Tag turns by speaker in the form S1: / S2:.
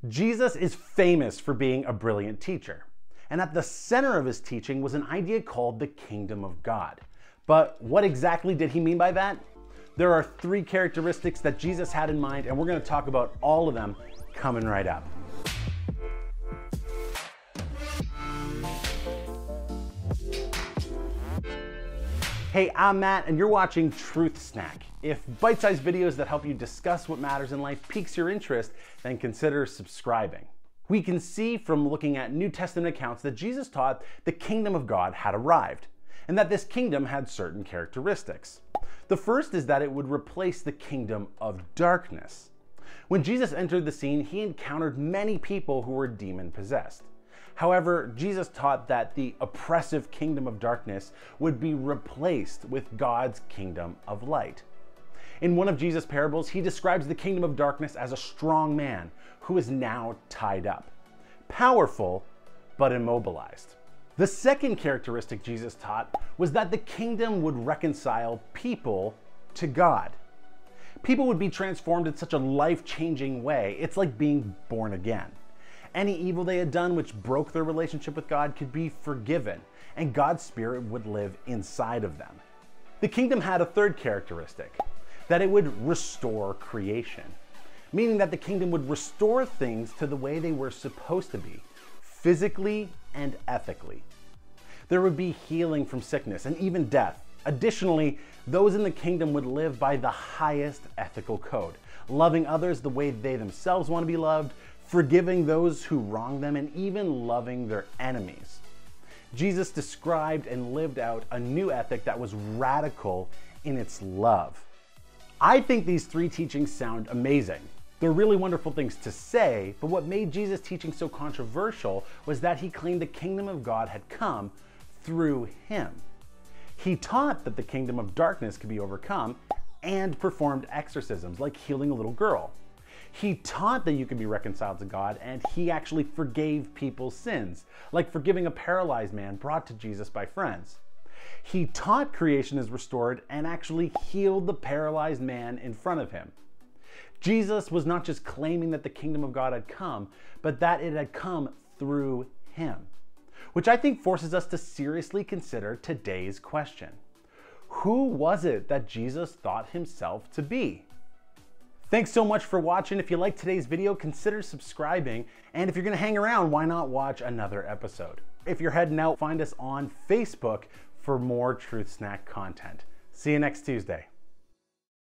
S1: Jesus is famous for being a brilliant teacher. And at the center of his teaching was an idea called the kingdom of God. But what exactly did he mean by that? There are 3 characteristics that Jesus had in mind, and we're going to talk about all of them coming right up. Hey, I'm Matt, and you're watching Truth Snack. If bite-sized videos that help you discuss what matters in life piques your interest, then consider subscribing. We can see from looking at New Testament accounts that Jesus taught the kingdom of God had arrived, and that this kingdom had certain characteristics. The first is that it would replace the kingdom of darkness. When Jesus entered the scene, he encountered many people who were demon-possessed. However, Jesus taught that the oppressive kingdom of darkness would be replaced with God's kingdom of light. In one of Jesus' parables, he describes the kingdom of darkness as a strong man who is now tied up, powerful but immobilized. The second characteristic Jesus taught was that the kingdom would reconcile people to God. People would be transformed in such a life-changing way. It's like being born again. Any evil they had done which broke their relationship with God could be forgiven, and God's Spirit would live inside of them. The kingdom had a third characteristic, that it would restore creation, meaning that the kingdom would restore things to the way they were supposed to be, physically and ethically. There would be healing from sickness and even death. Additionally, those in the kingdom would live by the highest ethical code, loving others the way they themselves want to be loved, forgiving those who wrong them, and even loving their enemies. Jesus described and lived out a new ethic that was radical in its love. I think these 3 teachings sound amazing. They're really wonderful things to say, but what made Jesus' teaching so controversial was that he claimed the kingdom of God had come through him. He taught that the kingdom of darkness could be overcome and performed exorcisms like healing a little girl. He taught that you could be reconciled to God, and he actually forgave people's sins, like forgiving a paralyzed man brought to Jesus by friends. He taught creation is restored and actually healed the paralyzed man in front of him. Jesus was not just claiming that the kingdom of God had come, but that it had come through him, which I think forces us to seriously consider today's question. Who was it that Jesus thought himself to be? Thanks so much for watching. If you liked today's video, consider subscribing. And if you're gonna hang around, why not watch another episode? If you're heading out, find us on Facebook for more Truth Snack content. See you next Tuesday.